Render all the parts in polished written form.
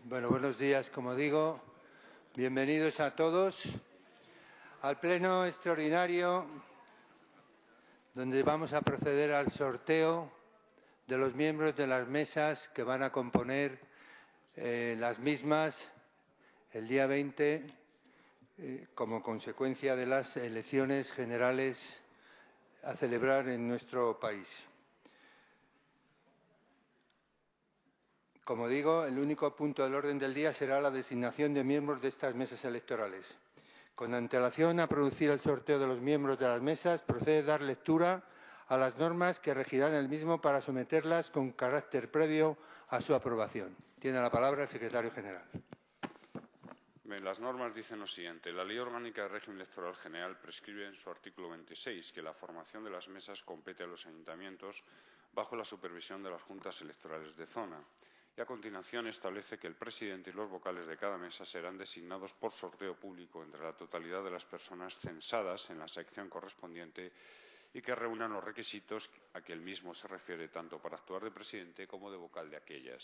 Bueno, buenos días, como digo. Bienvenidos a todos al pleno extraordinario donde vamos a proceder al sorteo de los miembros de las mesas que van a componer las mismas el día 20 como consecuencia de las elecciones generales a celebrar en nuestro país. Como digo, el único punto del orden del día será la designación de miembros de estas mesas electorales. Con antelación a producir el sorteo de los miembros de las mesas, procede dar lectura a las normas que regirán el mismo para someterlas con carácter previo a su aprobación. Tiene la palabra el secretario general. Bien, las normas dicen lo siguiente. La Ley Orgánica del Régimen Electoral General prescribe en su artículo 26 que la formación de las mesas compete a los ayuntamientos bajo la supervisión de las juntas electorales de zona. Y a continuación establece que el presidente y los vocales de cada mesa serán designados por sorteo público entre la totalidad de las personas censadas en la sección correspondiente y que reúnan los requisitos a que el mismo se refiere tanto para actuar de presidente como de vocal de aquellas.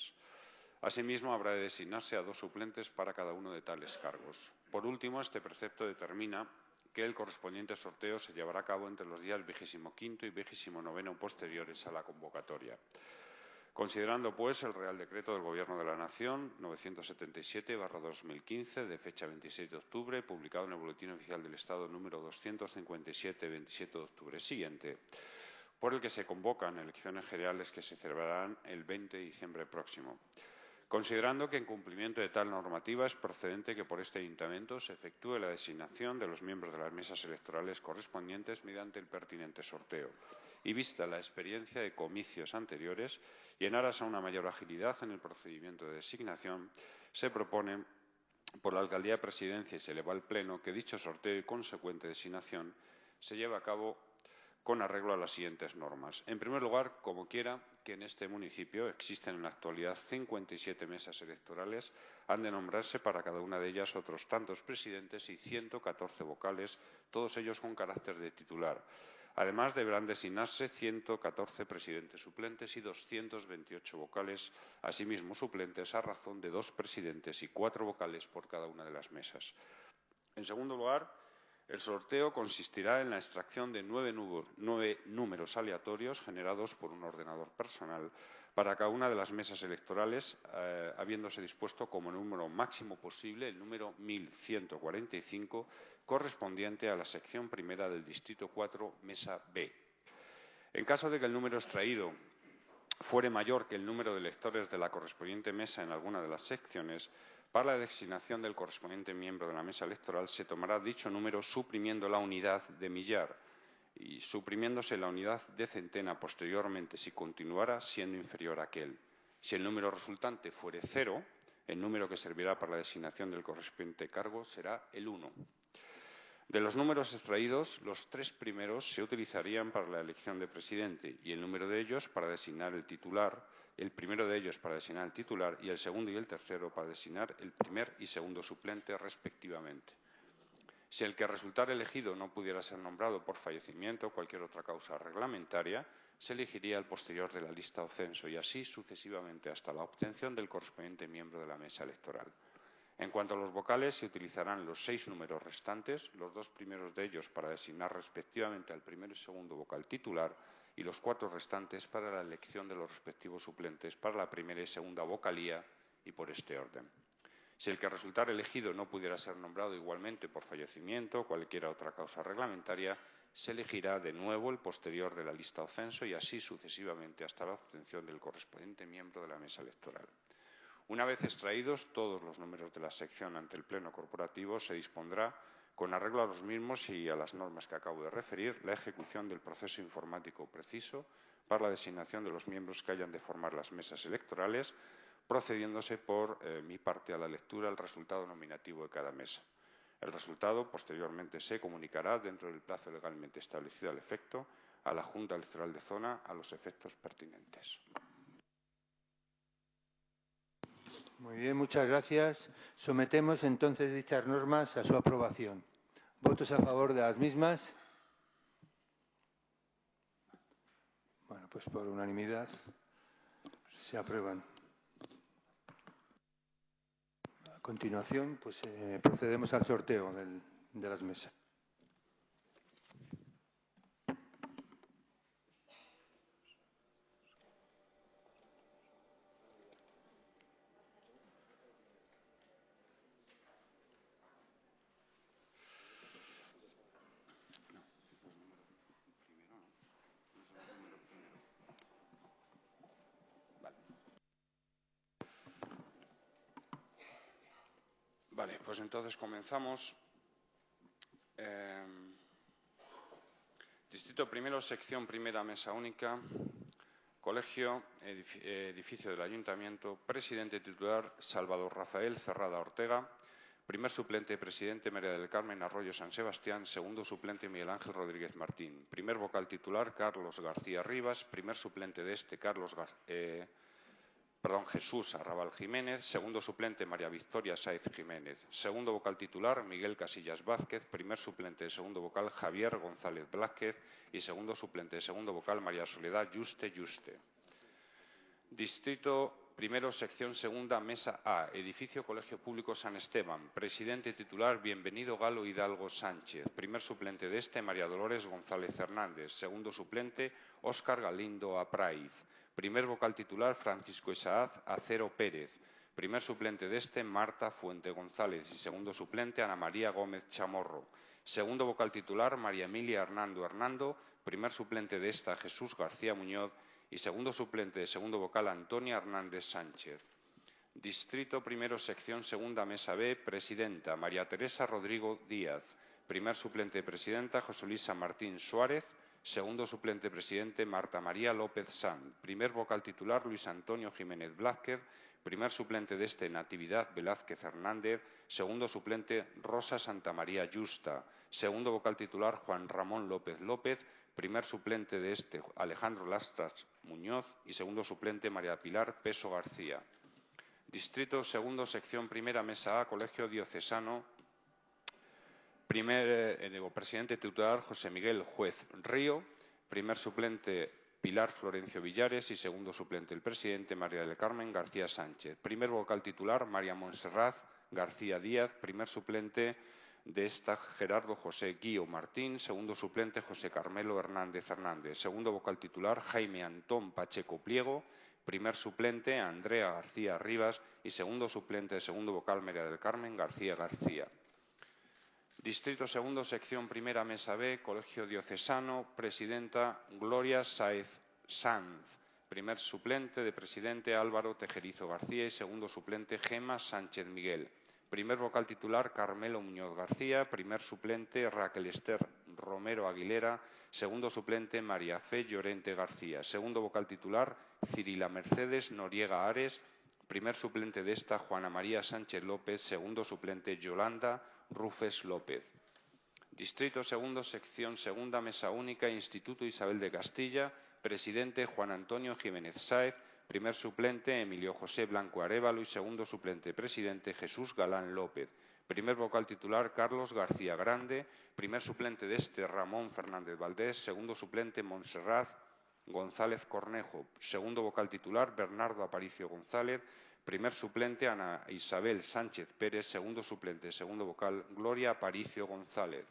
Asimismo, habrá de designarse a 2 suplentes para cada uno de tales cargos. Por último, este precepto determina que el correspondiente sorteo se llevará a cabo entre los días 25º y 29º posteriores a la convocatoria. Considerando, pues, el Real Decreto del Gobierno de la Nación 977/2015, de fecha 26 de octubre, publicado en el Boletín Oficial del Estado número 257, 27 de octubre siguiente, por el que se convocan elecciones generales que se celebrarán el 20 de diciembre próximo. Considerando que en cumplimiento de tal normativa es procedente que por este ayuntamiento se efectúe la designación de los miembros de las mesas electorales correspondientes mediante el pertinente sorteo, y vista la experiencia de comicios anteriores y en aras a una mayor agilidad en el procedimiento de designación, se propone por la Alcaldía de Presidencia y se eleva al Pleno que dicho sorteo y consecuente designación se lleve a cabo con arreglo a las siguientes normas. En primer lugar, como quiera que en este municipio existen en la actualidad 57 mesas electorales, han de nombrarse para cada una de ellas otros tantos presidentes y 114 vocales, todos ellos con carácter de titular. Además, deberán designarse 114 presidentes suplentes y 228 vocales, asimismo suplentes, a razón de 2 presidentes y 4 vocales por cada una de las mesas. En segundo lugar, el sorteo consistirá en la extracción de 9 números aleatorios generados por un ordenador personal para cada una de las mesas electorales, habiéndose dispuesto como número máximo posible el número 1145, correspondiente a la sección primera del Distrito 4, Mesa B. En caso de que el número extraído fuere mayor que el número de electores de la correspondiente mesa en alguna de las secciones, para la designación del correspondiente miembro de la mesa electoral se tomará dicho número suprimiendo la unidad de millar y suprimiéndose la unidad de centena posteriormente si continuara siendo inferior a aquel. Si el número resultante fuere 0, el número que servirá para la designación del correspondiente cargo será el 1. De los números extraídos, los 3 primeros se utilizarían para la elección de presidente y el número de ellos para designar el titular, el primero de ellos para designar el titular y el segundo y el tercero para designar el primer y segundo suplente respectivamente. Si el que resultara elegido no pudiera ser nombrado por fallecimiento o cualquier otra causa reglamentaria, se elegiría el posterior de la lista o censo y así sucesivamente hasta la obtención del correspondiente miembro de la mesa electoral. En cuanto a los vocales, se utilizarán los 6 números restantes, los 2 primeros de ellos para designar respectivamente al primer y segundo vocal titular y los 4 restantes para la elección de los respectivos suplentes para la primera y segunda vocalía y por este orden. Si el que resultara elegido no pudiera ser nombrado igualmente por fallecimiento o cualquier otra causa reglamentaria, se elegirá de nuevo el posterior de la lista o censo y así sucesivamente hasta la obtención del correspondiente miembro de la mesa electoral. Una vez extraídos todos los números de la sección ante el Pleno Corporativo, se dispondrá, con arreglo a los mismos y a las normas que acabo de referir, la ejecución del proceso informático preciso para la designación de los miembros que hayan de formar las mesas electorales, procediéndose por mi parte a la lectura del resultado nominativo de cada mesa. El resultado posteriormente se comunicará dentro del plazo legalmente establecido al efecto a la Junta Electoral de Zona a los efectos pertinentes. Muy bien, muchas gracias. Sometemos entonces dichas normas a su aprobación. ¿Votos a favor de las mismas? Bueno, pues por unanimidad se aprueban. continuación, pues procedemos al sorteo de las mesas. Vale, pues entonces comenzamos. Distrito primero, sección primera, mesa única, colegio, edificio del Ayuntamiento, presidente titular Salvador Rafael Cerrada Ortega, primer suplente presidente María del Carmen Arroyo San Sebastián, segundo suplente Miguel Ángel Rodríguez Martín, primer vocal titular Carlos García Rivas, primer suplente de este Jesús Arrabal Jiménez, segundo suplente María Victoria Sáez Jiménez, segundo vocal titular Miguel Casillas Vázquez, primer suplente de segundo vocal Javier González Blázquez y segundo suplente de segundo vocal María Soledad Yuste. Distrito primero, sección segunda, mesa A, edificio Colegio Público San Esteban, presidente titular Bienvenido Galo Hidalgo Sánchez, primer suplente de este María Dolores González Hernández, segundo suplente Óscar Galindo Apraiz, primer vocal titular Francisco Isaaz Acero Pérez, primer suplente de este Marta Fuente González y segundo suplente Ana María Gómez Chamorro, segundo vocal titular María Emilia Hernando, primer suplente de esta Jesús García Muñoz y segundo suplente de segundo vocal Antonia Hernández Sánchez. Distrito primero, sección segunda, mesa B, presidenta María Teresa Rodrigo Díaz, primer suplente de presidenta José Luisa Martín Suárez, segundo suplente presidente Marta María López Sanz, primer vocal titular Luis Antonio Jiménez Blázquez, primer suplente de este Natividad Velázquez Hernández, segundo suplente Rosa Santamaría Yusta, segundo vocal titular Juan Ramón López López, primer suplente de este Alejandro Lastras Muñoz y segundo suplente María Pilar Peso García. Distrito segundo, sección primera, mesa A, Colegio Diocesano, presidente titular José Miguel Juez Río, primer suplente Pilar Florencio Villares y segundo suplente el presidente María del Carmen García Sánchez, primer vocal titular María Montserrat García Díaz, primer suplente de esta Gerardo José Guío Martín, segundo suplente José Carmelo Hernández Fernández, segundo vocal titular Jaime Antón Pacheco Pliego, primer suplente Andrea García Rivas y segundo suplente de segundo vocal María del Carmen García García. Distrito segundo, sección primera, mesa B, Colegio Diocesano, presidenta Gloria Sáez Sanz, primer suplente de presidente Álvaro Tejerizo García y segundo suplente Gema Sánchez Miguel. Primer vocal titular Carmelo Muñoz García, primer suplente Raquel Ester Romero Aguilera, segundo suplente María Fe Llorente García, segundo vocal titular Cirila Mercedes Noriega Ares, primer suplente de esta Juana María Sánchez López, segundo suplente Yolanda Rufes López. Distrito segundo, sección segunda, mesa única, Instituto Isabel de Castilla, presidente Juan Antonio Jiménez Sáez, primer suplente Emilio José Blanco Arévalo y segundo suplente presidente Jesús Galán López, primer vocal titular Carlos García Grande, primer suplente de este Ramón Fernández Valdés, segundo suplente Montserrat González Cornejo, segundo vocal titular Bernardo Aparicio González, primer suplente Ana Isabel Sánchez Pérez, segundo suplente, segundo vocal Gloria Aparicio González.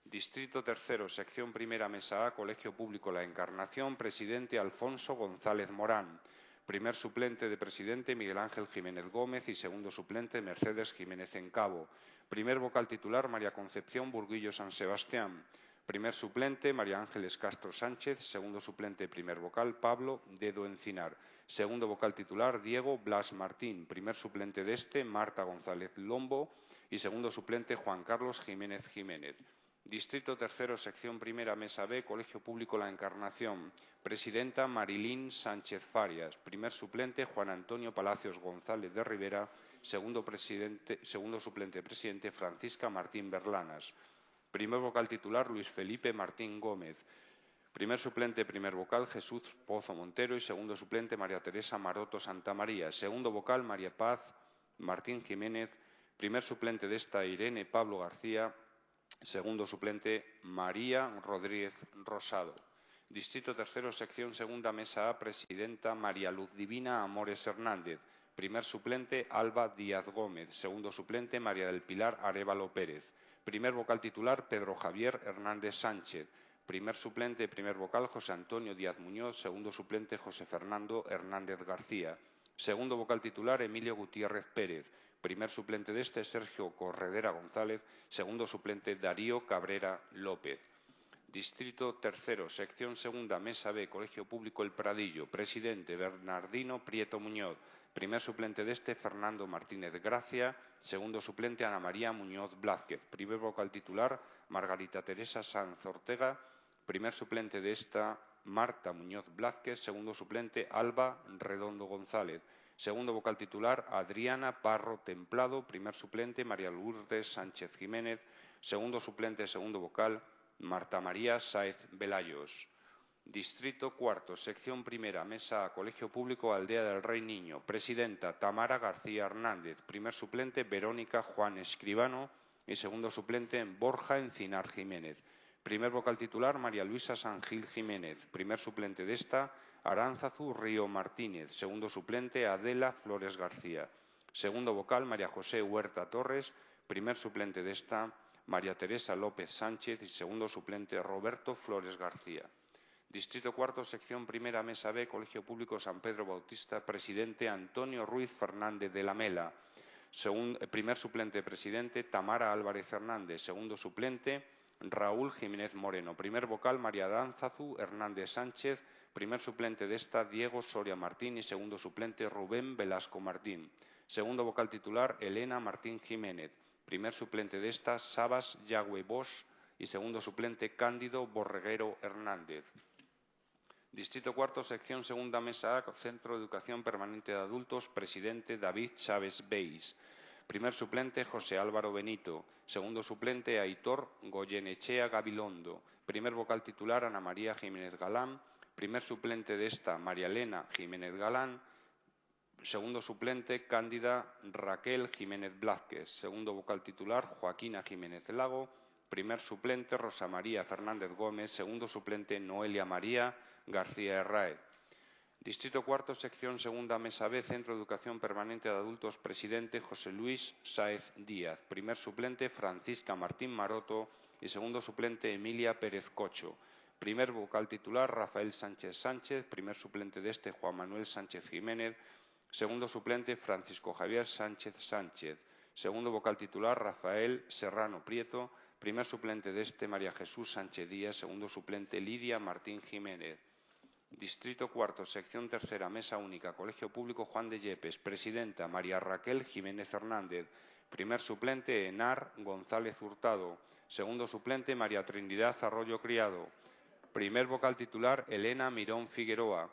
Distrito tercero, sección primera, mesa A, Colegio Público La Encarnación, presidente Alfonso González Morán, primer suplente de presidente Miguel Ángel Jiménez Gómez y segundo suplente Mercedes Jiménez Encabo, primer vocal titular María Concepción Burguillo San Sebastián, primer suplente María Ángeles Castro Sánchez, segundo suplente primer vocal Pablo Dedo Encinar, segundo vocal titular Diego Blas Martín, primer suplente de este Marta González Lombo y segundo suplente Juan Carlos Jiménez Jiménez. Distrito tercero, sección primera, mesa B, Colegio Público La Encarnación, presidenta Marilín Sánchez Farias, primer suplente Juan Antonio Palacios González de Rivera, segundo suplente presidente Francisca Martín Berlanas, primer vocal titular Luis Felipe Martín Gómez, primer suplente primer vocal Jesús Pozo Montero y segundo suplente María Teresa Maroto Santamaría, segundo vocal María Paz Martín Jiménez, primer suplente de esta Irene Pablo García, segundo suplente María Rodríguez Rosado. Distrito tercero, sección segunda, mesa A, presidenta María Luz Divina Amores Hernández, Primer suplente, Alba Díaz Gómez. Segundo suplente, María del Pilar Arévalo Pérez. Primer vocal titular, Pedro Javier Hernández Sánchez. Primer suplente, primer vocal, José Antonio Díaz Muñoz. Segundo suplente, José Fernando Hernández García. Segundo vocal titular, Emilio Gutiérrez Pérez. Primer suplente de este, Sergio Corredera González. Segundo suplente, Darío Cabrera López. Distrito tercero, sección segunda, mesa B, Colegio Público El Pradillo. Presidente, Bernardino Prieto Muñoz. Primer suplente de este, Fernando Martínez Gracia. Segundo suplente, Ana María Muñoz Blázquez. Primer vocal titular, Margarita Teresa Sanz Ortega. Primer suplente de esta, Marta Muñoz Blázquez. Segundo suplente, Alba Redondo González. Segundo vocal titular, Adriana Parro Templado. Primer suplente, María Lourdes Sánchez Jiménez. Segundo suplente, segundo vocal, Marta María Sáez Velayos. Distrito cuarto, sección primera, mesa A, Colegio Público Aldea del Rey Niño. Presidenta, Tamara García Hernández. Primer suplente, Verónica Juan Escribano. Y segundo suplente, Borja Encinar Jiménez. Primer vocal titular, María Luisa San Gil Jiménez. Primer suplente de esta, Aránzazu Río Martínez. Segundo suplente, Adela Flores García. Segundo vocal, María José Huerta Torres. Primer suplente de esta, María Teresa López Sánchez. Y segundo suplente, Roberto Flores García. Distrito cuarto, sección primera, mesa B, Colegio Público San Pedro Bautista. Presidente, Antonio Ruiz Fernández de la Mela. Primer suplente presidente, Tamara Álvarez Hernández. Segundo suplente, Raúl Jiménez Moreno. Primer vocal, María Aránzazu Hernández Sánchez. Primer suplente de esta, Diego Soria Martín. Y segundo suplente, Rubén Velasco Martín. Segundo vocal titular, Elena Martín Jiménez. Primer suplente de esta, Sabas Yagüe Bosch. Y segundo suplente, Cándido Borreguero Hernández. Distrito cuarto, sección segunda, mesa A, Centro de Educación Permanente de Adultos. Presidente, David Chávez Beis. Primer suplente, José Álvaro Benito. Segundo suplente, Aitor Goyenechea Gabilondo. Primer vocal titular, Ana María Jiménez Galán. Primer suplente de esta, María Elena Jiménez Galán. Segundo suplente, Cándida Raquel Jiménez Blázquez. Segundo vocal titular, Joaquina Jiménez Lago. Primer suplente, Rosa María Fernández Gómez. Segundo suplente, Noelia María García Herráez. Distrito cuarto, sección segunda, mesa B, Centro de Educación Permanente de Adultos. Presidente, José Luis Sáez Díaz. Primer suplente, Francisca Martín Maroto. Y segundo suplente, Emilia Pérez Cocho. Primer vocal titular, Rafael Sánchez Sánchez. Primer suplente de este, Juan Manuel Sánchez Jiménez. Segundo suplente, Francisco Javier Sánchez Sánchez. Segundo vocal titular, Rafael Serrano Prieto. Primer suplente de este, María Jesús Sánchez Díaz. Segundo suplente, Lidia Martín Jiménez. Distrito cuarto, sección tercera, mesa única, Colegio Público Juan de Yepes. Presidenta, María Raquel Jiménez Hernández. Primer suplente, Enar González Hurtado. Segundo suplente, María Trinidad Arroyo Criado. Primer vocal titular, Elena Mirón Figueroa.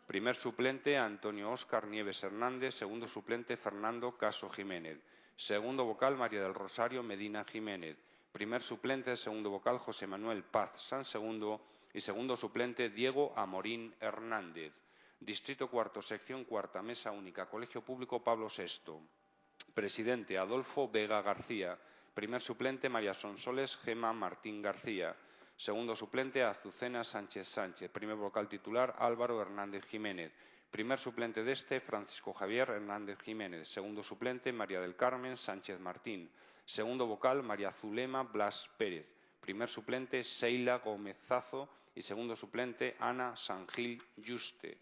Primer suplente, Antonio Óscar Nieves Hernández. Segundo suplente, Fernando Caso Jiménez. Segundo vocal, María del Rosario Medina Jiménez. Primer suplente, segundo vocal, José Manuel Paz San Segundo. Y segundo suplente, Diego Amorín Hernández. Distrito cuarto, sección cuarta, mesa única, Colegio Público Pablo VI. Presidente, Adolfo Vega García. Primer suplente, María Sonsoles Gema Martín García. Segundo suplente, Azucena Sánchez Sánchez. Primer vocal titular, Álvaro Hernández Jiménez. Primer suplente de este, Francisco Javier Hernández Jiménez. Segundo suplente, María del Carmen Sánchez Martín. Segundo vocal, María Zulema Blas Pérez. Primer suplente, Seila Gómez Zazo. Y segundo suplente, Ana Sangil Yuste.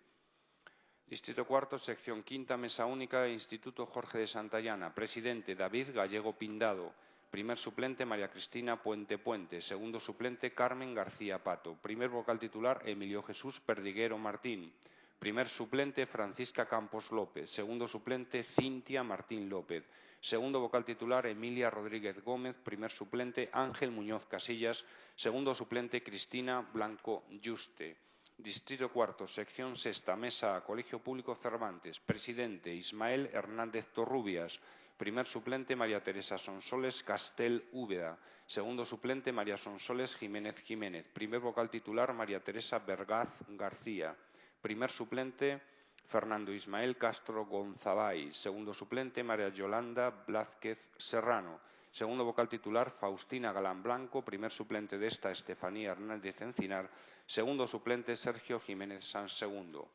Distrito cuarto, sección quinta, mesa única, Instituto Jorge de Santayana. Presidente, David Gallego Pindado. Primer suplente, María Cristina Puente Puente. Segundo suplente, Carmen García Pato. Primer vocal titular, Emilio Jesús Perdiguero Martín. Primer suplente, Francisca Campos López. Segundo suplente, Cintia Martín López. Segundo vocal titular, Emilia Rodríguez Gómez. Primer suplente, Ángel Muñoz Casillas. Segundo suplente, Cristina Blanco Yuste. Distrito cuarto, sección sexta, mesa A, Colegio Público Cervantes. Presidente, Ismael Hernández Torrubias. Primer suplente, María Teresa Sonsoles Castel Úbeda. Segundo suplente, María Sonsoles Jiménez Jiménez. Primer vocal titular, María Teresa Vergaz García. Primer suplente, Fernando Ismael Castro Gonzabay. Segundo suplente, María Yolanda Blázquez Serrano. Segundo vocal titular, Faustina Galán Blanco. Primer suplente de esta, Estefanía Hernández Encinar. Segundo suplente, Sergio Jiménez San Segundo.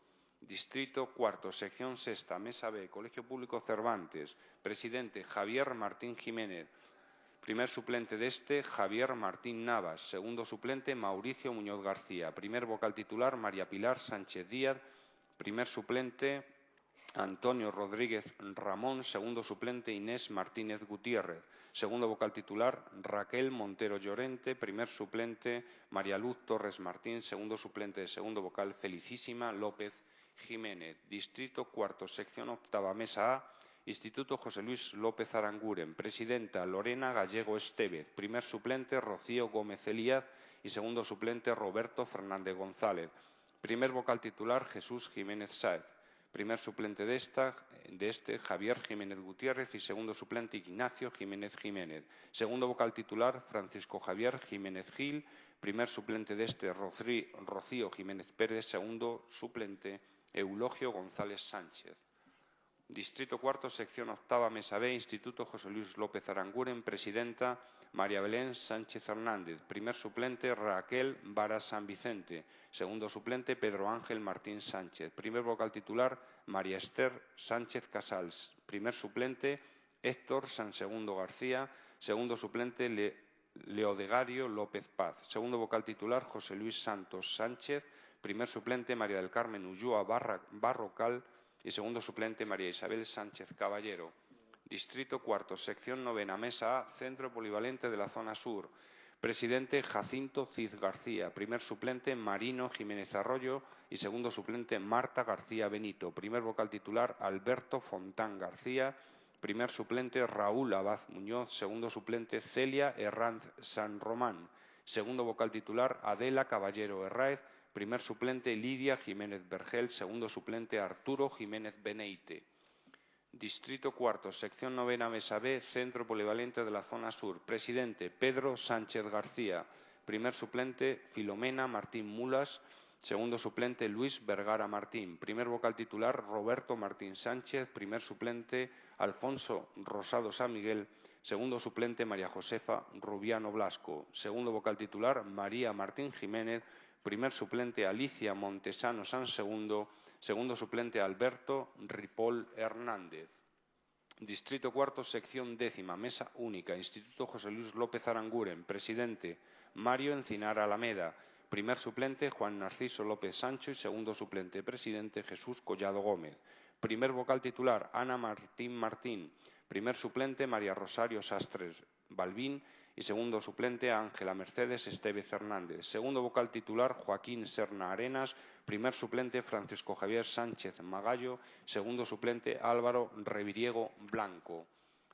Distrito cuarto, sección sexta, mesa B, Colegio Público Cervantes. Presidente, Javier Martín Jiménez. Primer suplente de este, Javier Martín Navas. Segundo suplente, Mauricio Muñoz García. Primer vocal titular, María Pilar Sánchez Díaz. Primer suplente, Antonio Rodríguez Ramón. Segundo suplente, Inés Martínez Gutiérrez. Segundo vocal titular, Raquel Montero Llorente. Primer suplente, María Luz Torres Martín. Segundo suplente de segundo vocal, Felicísima López Jiménez. Distrito cuarto, sección octava, mesa A, Instituto José Luis López Aranguren. Presidenta, Lorena Gallego Estevez. Primer suplente, Rocío Gómez Elías. Y segundo suplente, Roberto Fernández González. Primer vocal titular, Jesús Jiménez Sáez. Primer suplente de este, Javier Jiménez Gutiérrez. Y segundo suplente, Ignacio Jiménez Jiménez. Segundo vocal titular, Francisco Javier Jiménez Gil. Primer suplente de este, Rocío Jiménez Pérez. Segundo suplente, Eulogio González Sánchez. Distrito cuarto, sección octava, mesa B, Instituto José Luis López Aranguren. Presidenta, María Belén Sánchez Hernández. Primer suplente, Raquel Vara San Vicente. Segundo suplente, Pedro Ángel Martín Sánchez. Primer vocal titular, María Esther Sánchez Casals. Primer suplente, Héctor Sansegundo García. Segundo suplente, Leodegario López Paz. Segundo vocal titular, José Luis Santos Sánchez. Primer suplente, María del Carmen Ulloa Barrocal. Y segundo suplente, María Isabel Sánchez Caballero. Distrito cuarto, sección novena, mesa A, Centro Polivalente de la Zona Sur. Presidente, Jacinto Cid García. Primer suplente, Marino Jiménez Arroyo. Y segundo suplente, Marta García Benito. Primer vocal titular, Alberto Fontán García. Primer suplente, Raúl Abad Muñoz. Segundo suplente, Celia Herranz San Román. Segundo vocal titular, Adela Caballero Herráez. Primer suplente, Lidia Jiménez Vergel. Segundo suplente, Arturo Jiménez Beneite. Distrito cuarto, sección novena, mesa B, Centro Polivalente de la Zona Sur. Presidente, Pedro Sánchez García. Primer suplente, Filomena Martín Mulas. Segundo suplente, Luis Vergara Martín. Primer vocal titular, Roberto Martín Sánchez. Primer suplente, Alfonso Rosado San Miguel. Segundo suplente, María Josefa Rubiano Blasco. Segundo vocal titular, María Martín Jiménez. Primer suplente, Alicia Montesano San Segundo. Segundo suplente, Alberto Ripoll Hernández. Distrito cuarto, sección décima, mesa única, Instituto José Luis López Aranguren. Presidente, Mario Encinar Alameda. Primer suplente, Juan Narciso López Sancho. Y segundo suplente, presidente, Jesús Collado Gómez. Primer vocal titular, Ana Martín Martín. Primer suplente, María Rosario Sastres Balbín. Y segundo suplente, Ángela Mercedes Estevez Hernández. Segundo vocal titular, Joaquín Serna Arenas. Primer suplente, Francisco Javier Sánchez Magallo. Segundo suplente, Álvaro Reviriego Blanco.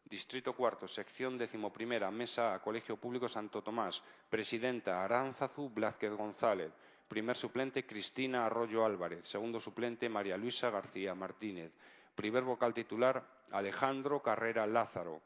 Distrito cuarto, sección decimoprimera, mesa A, Colegio Público Santo Tomás. Presidenta, Aránzazu Blázquez González. Primer suplente, Cristina Arroyo Álvarez. Segundo suplente, María Luisa García Martínez. Primer vocal titular, Alejandro Carrera Lázaro.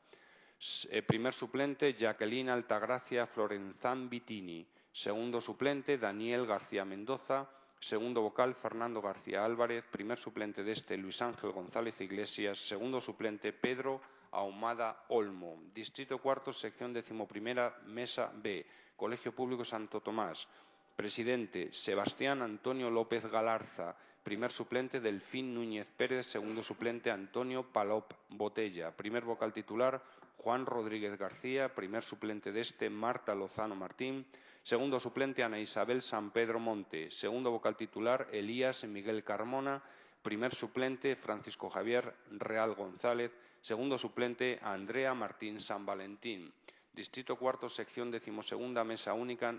Primer suplente, Jacqueline Altagracia Florenzán Vitini. Segundo suplente, Daniel García Mendoza. Segundo vocal, Fernando García Álvarez. Primer suplente de este, Luis Ángel González Iglesias. Segundo suplente, Pedro Ahumada Olmo. Distrito cuarto, sección decimoprimera, mesa B, Colegio Público Santo Tomás. Presidente, Sebastián Antonio López Galarza. Primer suplente, Delfín Núñez Pérez. Segundo suplente, Antonio Palop Botella. Primer vocal titular, Juan Rodríguez García. Primer suplente de este, Marta Lozano Martín. Segundo suplente, Ana Isabel San Pedro Monte. Segundo vocal titular, Elías Miguel Carmona. Primer suplente, Francisco Javier Real González. Segundo suplente, Andrea Martín San Valentín. Distrito cuarto, sección decimosegunda, mesa única,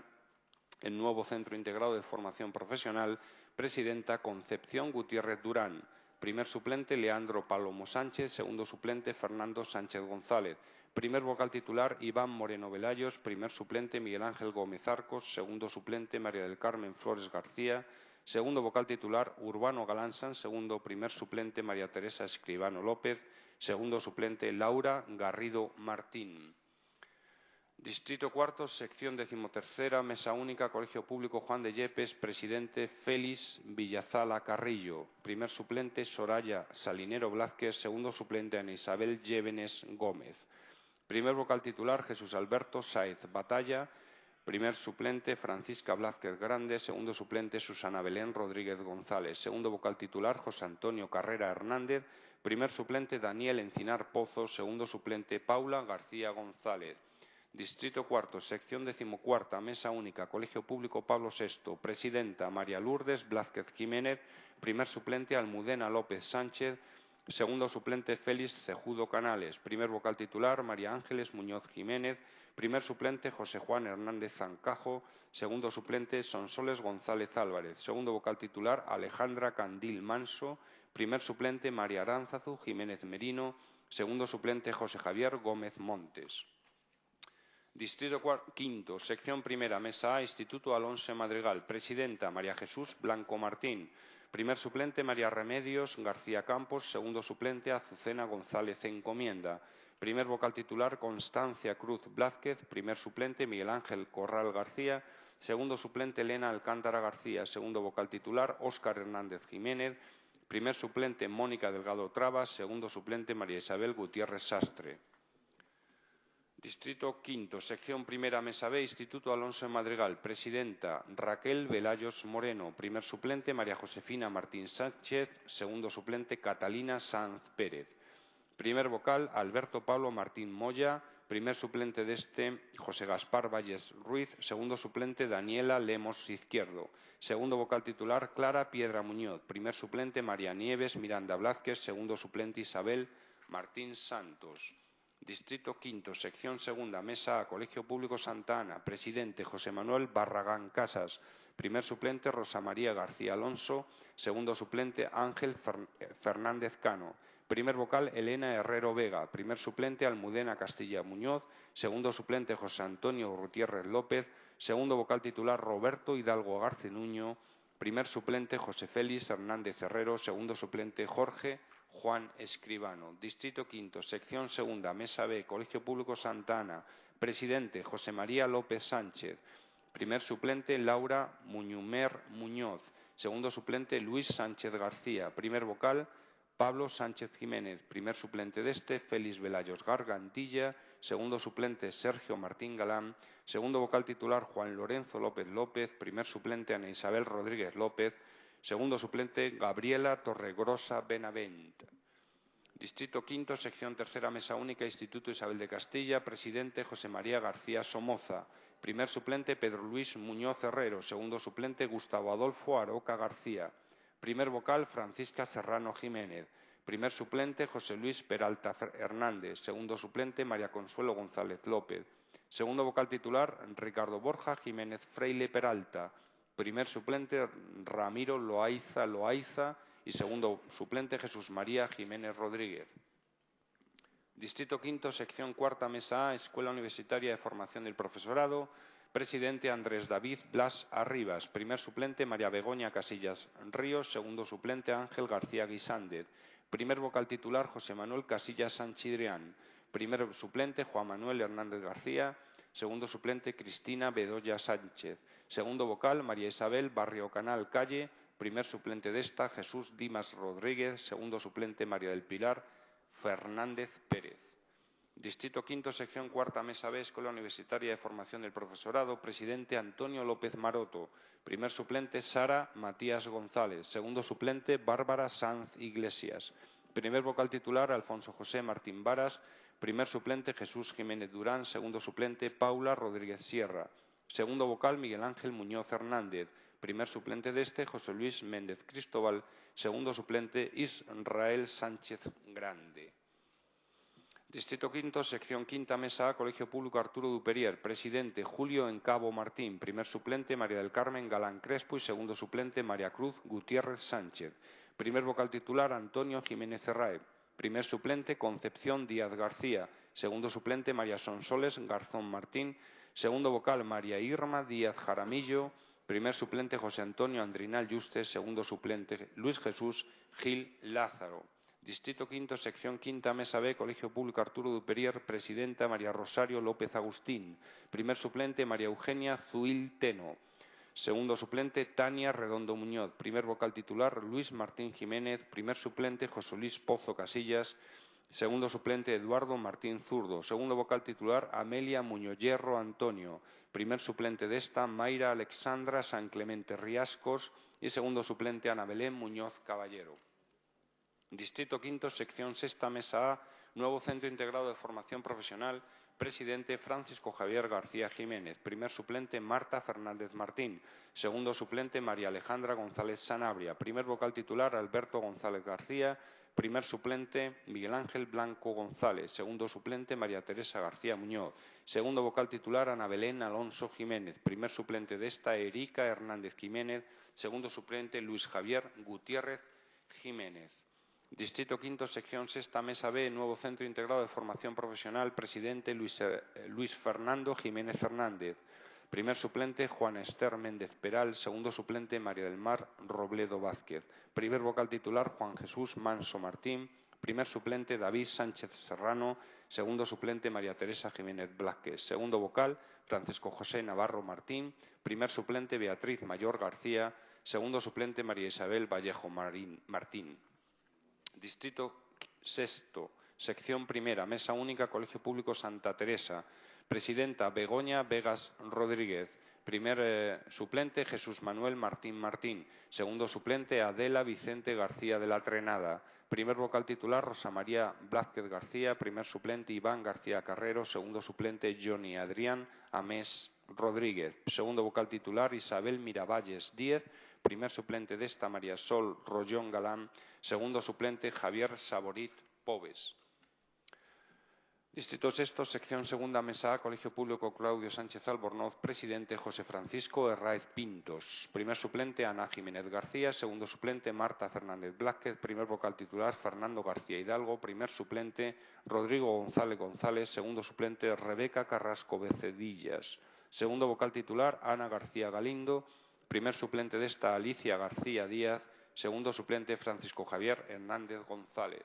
el nuevo Centro Integrado de Formación Profesional. Presidenta, Concepción Gutiérrez Durán. Primer suplente, Leandro Palomo Sánchez. Segundo suplente, Fernando Sánchez González. Primer vocal titular, Iván Moreno Velayos. Primer suplente, Miguel Ángel Gómez Arcos. Segundo suplente, María del Carmen Flores García. Segundo vocal titular, Urbano Galánzan. Segundo primer suplente, María Teresa Escribano López. Segundo suplente, Laura Garrido Martín. Distrito cuarto, sección decimotercera, mesa única, Colegio Público Juan de Yepes. Presidente, Félix Villazala Carrillo. Primer suplente, Soraya Salinero Blázquez. Segundo suplente, Ana Isabel Llévenes Gómez. Primer vocal titular, Jesús Alberto Sáez Batalla. Primer suplente, Francisca Blázquez Grande. Segundo suplente, Susana Belén Rodríguez González. Segundo vocal titular, José Antonio Carrera Hernández. Primer suplente, Daniel Encinar Pozo. Segundo suplente, Paula García González. Distrito cuarto, sección 14ª, mesa única, Colegio Público Pablo VI. Presidenta, María Lourdes Blázquez Jiménez. Primer suplente, Almudena López Sánchez. Segundo suplente, Félix Cejudo Canales. Primer vocal titular, María Ángeles Muñoz Jiménez. Primer suplente, José Juan Hernández Zancajo. Segundo suplente, Sonsoles González Álvarez. Segundo vocal titular, Alejandra Candil Manso. Primer suplente, María Aránzazu Jiménez Merino. Segundo suplente, José Javier Gómez Montes. Distrito quinto, sección primera, mesa A, Instituto Alonso Madrigal. Presidenta, María Jesús Blanco Martín. Primer suplente, María Remedios García Campos. Segundo suplente, Azucena González Encomienda. Primer vocal titular, Constancia Cruz Blázquez. Primer suplente, Miguel Ángel Corral García. Segundo suplente, Elena Alcántara García. Segundo vocal titular, Óscar Hernández Jiménez. Primer suplente, Mónica Delgado Trabas. Segundo suplente, María Isabel Gutiérrez Sastre. Distrito quinto, sección primera, mesa B, Instituto Alonso Madrigal. Presidenta, Raquel Velayos Moreno. Primer suplente, María Josefina Martín Sánchez. Segundo suplente, Catalina Sanz Pérez. Primer vocal, Alberto Pablo Martín Moya. Primer suplente de este, José Gaspar Valles Ruiz. Segundo suplente, Daniela Lemos Izquierdo. Segundo vocal titular, Clara Piedra Muñoz. Primer suplente, María Nieves Miranda Blázquez. Segundo suplente, Isabel Martín Santos. Distrito quinto, sección segunda, mesa A, Colegio Público Santa Ana. Presidente, José Manuel Barragán Casas. Primer suplente, Rosa María García Alonso. Segundo suplente, Ángel Fernández Cano. Primer vocal, Elena Herrero Vega. Primer suplente, Almudena Castilla Muñoz. Segundo suplente, José Antonio Gutiérrez López. Segundo vocal titular, Roberto Hidalgo Garcenuño. Primer suplente, José Félix Hernández Herrero. Segundo suplente, Jorge Juan Escribano. Distrito quinto, sección segunda, mesa B, Colegio Público Santa Ana. Presidente, José María López Sánchez. Primer suplente, Laura Muñumer Muñoz. Segundo suplente, Luis Sánchez García. Primer vocal, Pablo Sánchez Jiménez. Primer suplente de este, Félix Velayos Gargantilla. Segundo suplente, Sergio Martín Galán. Segundo vocal titular, Juan Lorenzo López López. Primer suplente, Ana Isabel Rodríguez López. Segundo suplente, Gabriela Torregrosa Benavent. Distrito quinto, sección tercera, mesa única, Instituto Isabel de Castilla. Presidente, José María García Somoza. Primer suplente, Pedro Luis Muñoz Herrero. Segundo suplente, Gustavo Adolfo Aroca García. Primer vocal, Francisca Serrano Jiménez. Primer suplente, José Luis Peralta Hernández. Segundo suplente, María Consuelo González López. Segundo vocal titular, Ricardo Borja Jiménez Freile Peralta. Primer suplente, Ramiro Loaiza. Y segundo suplente, Jesús María Jiménez Rodríguez. Distrito quinto, sección cuarta, mesa A, Escuela Universitaria de Formación del Profesorado. Presidente, Andrés David Blas Arribas. Primer suplente, María Begoña Casillas Ríos. Segundo suplente, Ángel García Guisández. Primer vocal titular, José Manuel Casillas Sanchidrián. Primer suplente, Juan Manuel Hernández García. Segundo suplente, Cristina Bedoya Sánchez. Segundo vocal, María Isabel Barrio Canal Calle. Primer suplente de esta, Jesús Dimas Rodríguez. Segundo suplente, María del Pilar Fernández Pérez. Distrito quinto, sección cuarta, mesa B, Escuela Universitaria de Formación del Profesorado. Presidente, Antonio López Maroto. Primer suplente, Sara Matías González. Segundo suplente, Bárbara Sanz Iglesias. Primer vocal titular, Alfonso José Martín Varas. Primer suplente, Jesús Jiménez Durán. Segundo suplente, Paula Rodríguez Sierra. Segundo vocal, Miguel Ángel Muñoz Hernández. Primer suplente de este, José Luis Méndez Cristóbal. Segundo suplente, Israel Sánchez Grande. Distrito quinto, sección quinta, mesa A, Colegio Público Arturo Duperier. Presidente, Julio Encabo Martín. Primer suplente, María del Carmen Galán Crespo. Y segundo suplente, María Cruz Gutiérrez Sánchez. Primer vocal titular, Antonio Jiménez Cerrae. Primer suplente, Concepción Díaz García. Segundo suplente, María Sonsoles Garzón Martín. Segundo vocal, María Irma Díaz Jaramillo. Primer suplente, José Antonio Andrinal Yustes. Segundo suplente, Luis Jesús Gil Lázaro. Distrito quinto, sección quinta, mesa B, Colegio Público Arturo Duperier. Presidenta, María Rosario López Agustín. Primer suplente, María Eugenia Zuil Teno. Segundo suplente, Tania Redondo Muñoz. Primer vocal titular, Luis Martín Jiménez. Primer suplente, José Luis Pozo Casillas. Segundo suplente, Eduardo Martín Zurdo. Segundo vocal titular, Amelia Muñoz Hierro Antonio. Primer suplente de esta, Mayra Alexandra San Clemente Riascos. Y segundo suplente, Ana Belén Muñoz Caballero. Distrito quinto, sección sexta, mesa A, nuevo Centro Integrado de Formación Profesional. Presidente, Francisco Javier García Jiménez. Primer suplente, Marta Fernández Martín. Segundo suplente, María Alejandra González Sanabria. Primer vocal titular, Alberto González García. Primer suplente, Miguel Ángel Blanco González. Segundo suplente, María Teresa García Muñoz. Segundo vocal titular, Ana Belén Alonso Jiménez. Primer suplente de esta, Erika Hernández Jiménez. Segundo suplente, Luis Javier Gutiérrez Jiménez. Distrito quinto, sección sexta, mesa B, nuevo Centro Integrado de Formación Profesional. Presidente, Luis Fernando Jiménez Fernández. Primer suplente, Juan Ester Méndez Peral. Segundo suplente, María del Mar Robledo Vázquez. Primer vocal titular, Juan Jesús Manso Martín. Primer suplente, David Sánchez Serrano. Segundo suplente, María Teresa Jiménez Blázquez. Segundo vocal, Francisco José Navarro Martín. Primer suplente, Beatriz Mayor García. Segundo suplente, María Isabel Vallejo Martín. Distrito sexto, sección primera, mesa única, Colegio Público Santa Teresa. Presidenta, Begoña Vegas Rodríguez. Primer suplente, Jesús Manuel Martín Martín. Segundo suplente, Adela Vicente García de la Trenada. Primer vocal titular, Rosa María Blázquez García. Primer suplente, Iván García Carrero. Segundo suplente, Johnny Adrián Amés Rodríguez. Segundo vocal titular, Isabel Miravalles Díez. Primer suplente de esta, María Sol Rollón Galán. Segundo suplente, Javier Saborit Pobes. Distrito sexto, sección segunda, mesa A, Colegio Público Claudio Sánchez Albornoz. Presidente, José Francisco Herráez Pintos. Primer suplente, Ana Jiménez García. Segundo suplente, Marta Fernández Blázquez. Primer vocal titular, Fernando García Hidalgo. Primer suplente, Rodrigo González González. Segundo suplente, Rebeca Carrasco Becedillas. Segundo vocal titular, Ana García Galindo. Primer suplente de esta, Alicia García Díaz. Segundo suplente, Francisco Javier Hernández González.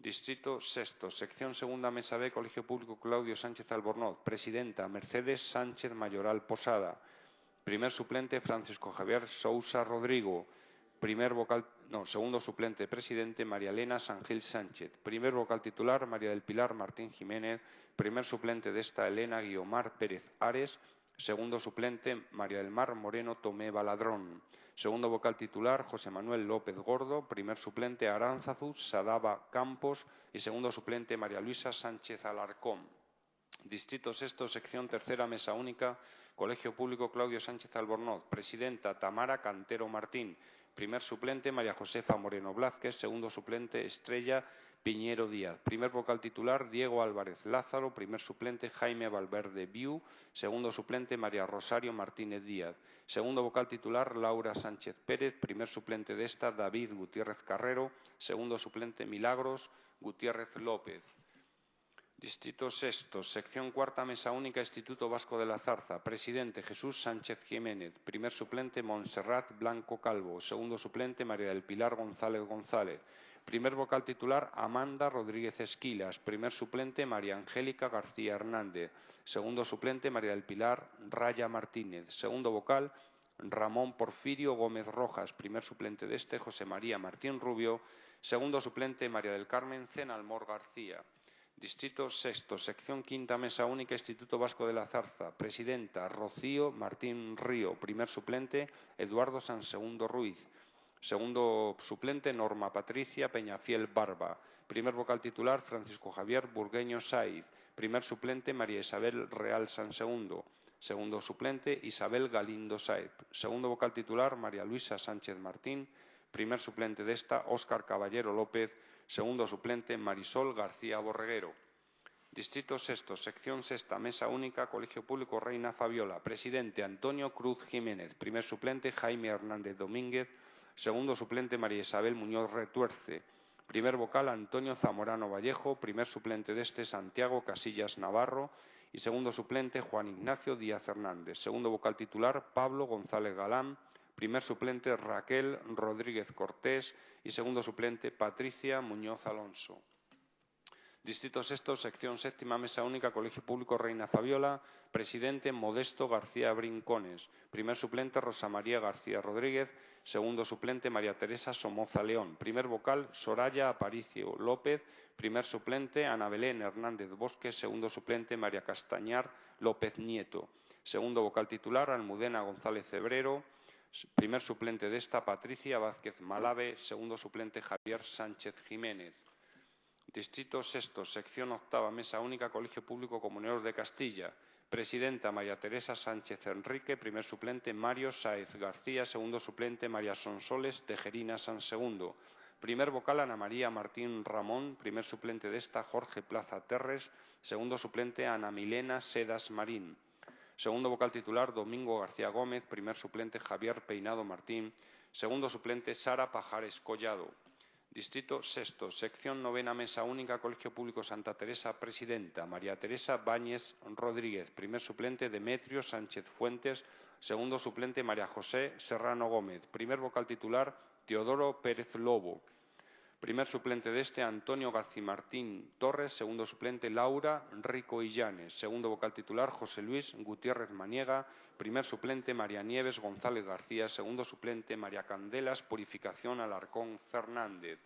Distrito sexto, sección segunda, mesa B, Colegio Público Claudio Sánchez Albornoz. Presidenta, Mercedes Sánchez Mayoral Posada. Primer suplente, Francisco Javier Sousa Rodrigo. Segundo suplente, presidente, María Elena Sangil Sánchez. Primer vocal titular, María del Pilar Martín Jiménez. Primer suplente de esta, Elena Guiomar Pérez Ares. Segundo suplente, María del Mar Moreno Tomé Baladrón. Segundo vocal titular, José Manuel López Gordo. Primer suplente, Aránzazu Sadaba Campos. Y segundo suplente, María Luisa Sánchez Alarcón. Distrito sexto, sección tercera, mesa única, Colegio Público Claudio Sánchez Albornoz. Presidenta, Tamara Cantero Martín. Primer suplente, María Josefa Moreno Blázquez. Segundo suplente, Estrella Piñero Díaz. Primer vocal titular, Diego Álvarez Lázaro. Primer suplente, Jaime Valverde Viu. Segundo suplente, María Rosario Martínez Díaz. Segundo vocal titular, Laura Sánchez Pérez. Primer suplente de esta, David Gutiérrez Carrero. Segundo suplente, Milagros Gutiérrez López. Distrito sexto, sección cuarta, mesa única, Instituto Vasco de la Zarza. Presidente, Jesús Sánchez Jiménez. Primer suplente, Montserrat Blanco Calvo. Segundo suplente, María del Pilar González González. Primer vocal titular, Amanda Rodríguez Esquilas. Primer suplente, María Angélica García Hernández. Segundo suplente, María del Pilar Raya Martínez. Segundo vocal, Ramón Porfirio Gómez Rojas. Primer suplente de este, José María Martín Rubio. Segundo suplente, María del Carmen Cenalmor García. Distrito sexto, sección quinta, mesa única, Instituto Vasco de la Zarza. Presidenta, Rocío Martín Río. Primer suplente, Eduardo Sansegundo Ruiz. Segundo suplente, Norma Patricia Peñafiel Barba. Primer vocal titular, Francisco Javier Burgueño Saiz. Primer suplente, María Isabel Real Sansegundo. Segundo suplente, Isabel Galindo Saez. Segundo vocal titular, María Luisa Sánchez Martín. Primer suplente de esta, Óscar Caballero López. Segundo suplente, Marisol García Borreguero. Distrito sexto, sección sexta, mesa única, Colegio Público Reina Fabiola. Presidente, Antonio Cruz Jiménez. Primer suplente, Jaime Hernández Domínguez. Segundo suplente, María Isabel Muñoz Retuerce. Primer vocal, Antonio Zamorano Vallejo. Primer suplente de este, Santiago Casillas Navarro. Y segundo suplente, Juan Ignacio Díaz Hernández. Segundo vocal titular, Pablo González Galán. Primer suplente, Raquel Rodríguez Cortés. Y segundo suplente, Patricia Muñoz Alonso. Distrito Sexto, sección séptima, mesa única, Colegio Público Reina Fabiola. Presidente, Modesto García Brincones. Primer suplente, Rosa María García Rodríguez. Segundo suplente, María Teresa Somoza León. Primer vocal, Soraya Aparicio López. Primer suplente, Ana Belén Hernández Bosque. Segundo suplente, María Castañar López Nieto. Segundo vocal titular, Almudena González Cebrero. Primer suplente de esta, Patricia Vázquez Malave. Segundo suplente, Javier Sánchez Jiménez. Distrito Sexto, sección octava, mesa única, Colegio Público Comuneros de Castilla. Presidenta, María Teresa Sánchez Enrique. Primer suplente, Mario Sáez García. Segundo suplente, María Sonsoles Tejerina San Segundo. Primer vocal, Ana María Martín Ramón. Primer suplente de esta, Jorge Plaza Terres. Segundo suplente, Ana Milena Sedas Marín. Segundo vocal titular, Domingo García Gómez. Primer suplente, Javier Peinado Martín. Segundo suplente, Sara Pajares Collado. Distrito Sexto, sección novena, mesa única, Colegio Público Santa Teresa. Presidenta, María Teresa Báñez Rodríguez. Primer suplente, Demetrio Sánchez Fuentes. Segundo suplente, María José Serrano Gómez. Primer vocal titular, Teodoro Pérez Lobo. Primer suplente de este, Antonio García Martín Torres. Segundo suplente, Laura Rico Illanes. Segundo vocal titular, José Luis Gutiérrez Maniega. Primer suplente, María Nieves González García. Segundo suplente, María Candelas Purificación Alarcón Fernández.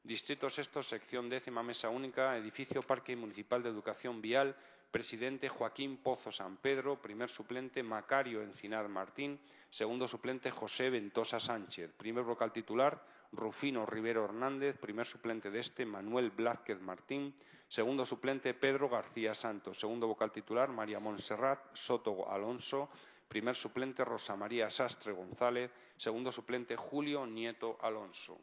Distrito Sexto, sección décima, mesa única, edificio Parque Municipal de Educación Vial. Presidente, Joaquín Pozo San Pedro. Primer suplente, Macario Encinar Martín. Segundo suplente, José Ventosa Sánchez. Primer vocal titular, Rufino Rivero Hernández. Primer suplente de este, Manuel Blázquez Martín. Segundo suplente, Pedro García Santos. Segundo vocal titular, María Montserrat Soto Alonso. Primer suplente, Rosa María Sastre González. Segundo suplente, Julio Nieto Alonso.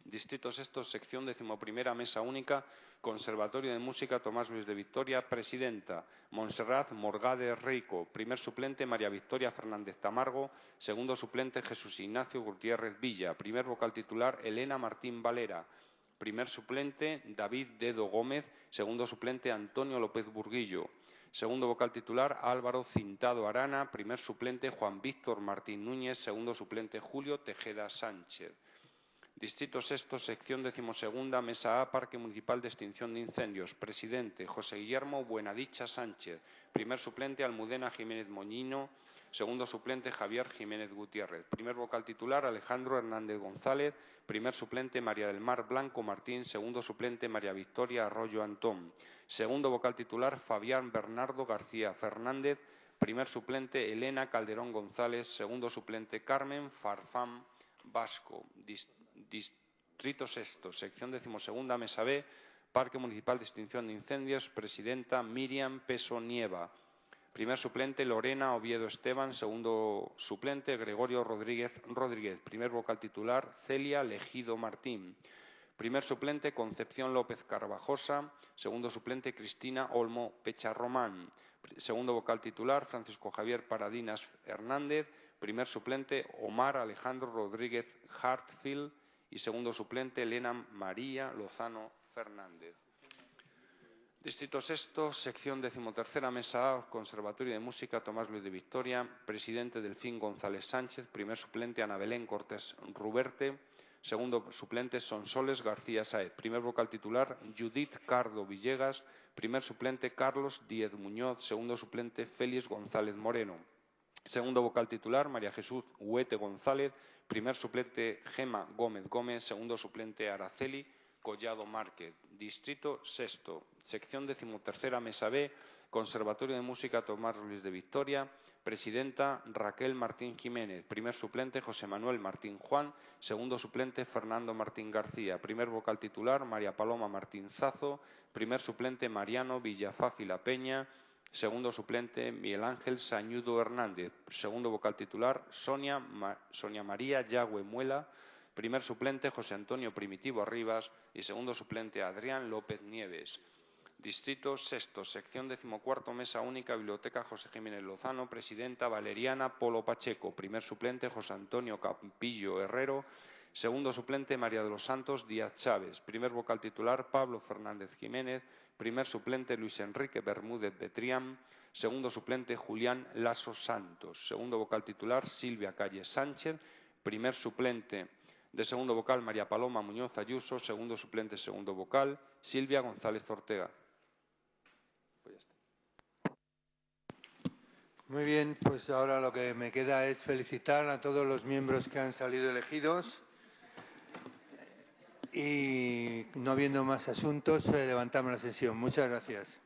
Distrito Sexto, sección decimoprimera, mesa única, Conservatorio de Música Tomás Luis de Victoria. Presidenta, Montserrat Morgade Rico. Primer suplente, María Victoria Fernández Tamargo. Segundo suplente, Jesús Ignacio Gutiérrez Villa. Primer vocal titular, Elena Martín Valera. Primer suplente, David Dedo Gómez. Segundo suplente, Antonio López Burguillo. Segundo vocal titular, Álvaro Cintado Arana. Primer suplente, Juan Víctor Martín Núñez. Segundo suplente, Julio Tejeda Sánchez. Distrito Sexto, sección decimosegunda, mesa A, Parque Municipal de Extinción de Incendios. Presidente, José Guillermo Buenadicha Sánchez. Primer suplente, Almudena Jiménez Moñino. Segundo suplente, Javier Jiménez Gutiérrez. Primer vocal titular, Alejandro Hernández González. Primer suplente, María del Mar Blanco Martín. Segundo suplente, María Victoria Arroyo Antón. Segundo vocal titular, Fabián Bernardo García Fernández. Primer suplente, Elena Calderón González. Segundo suplente, Carmen Farfán Vasco. Distrito Sexto, sección decimosegunda, mesa B, Parque Municipal de Extinción de Incendios. Presidenta, Miriam Peso Nieva. Primer suplente, Lorena Oviedo Esteban. Segundo suplente, Gregorio Rodríguez Rodríguez. Primer vocal titular, Celia Legido Martín. Primer suplente, Concepción López Carvajosa. Segundo suplente, Cristina Olmo Pecharromán. Segundo vocal titular, Francisco Javier Paradinas Hernández. Primer suplente, Omar Alejandro Rodríguez Hartfield. Y segundo suplente, Elena María Lozano Fernández. Distrito Sexto, sección decimotercera, mesa A, Conservatorio de Música Tomás Luis de Victoria. Presidente, Delfín González Sánchez. Primer suplente, Ana Belén Cortés Ruberte. Segundo suplente, Sonsoles García Sáez. Primer vocal titular, Judith Cardo Villegas. Primer suplente, Carlos Díez Muñoz. Segundo suplente, Félix González Moreno. Segundo vocal titular, María Jesús Huete González. Primer suplente, Gema Gómez Gómez. Segundo suplente, Araceli Collado Márquez. Distrito Sexto, sección decimotercera, mesa B, Conservatorio de Música Tomás Luis de Victoria. Presidenta, Raquel Martín Jiménez. Primer suplente, José Manuel Martín Juan. Segundo suplente, Fernando Martín García. Primer vocal titular, María Paloma Martín Zazo. Primer suplente, Mariano Villafácil La Peña. Segundo suplente, Miguel Ángel Sañudo Hernández. Segundo vocal titular, Sonia María Yagüe Muela. Primer suplente, José Antonio Primitivo Arribas. Y segundo suplente, Adrián López Nieves. Distrito Sexto, sección decimocuarto, mesa única, Biblioteca José Jiménez Lozano. Presidenta, Valeriana Polo Pacheco. Primer suplente, José Antonio Campillo Herrero. Segundo suplente, María de los Santos Díaz Chávez. Primer vocal titular, Pablo Fernández Jiménez. Primer suplente, Luis Enrique Bermúdez Betrián. Segundo suplente, Julián Lasso Santos. Segundo vocal titular, Silvia Calle Sánchez. Primer suplente, De segundo vocal, María Paloma Muñoz Ayuso. Segundo suplente, segundo vocal, Silvia González Ortega. Pues ya está. Muy bien, pues ahora lo que me queda es felicitar a todos los miembros que han salido elegidos. Y no habiendo más asuntos, levantamos la sesión. Muchas gracias.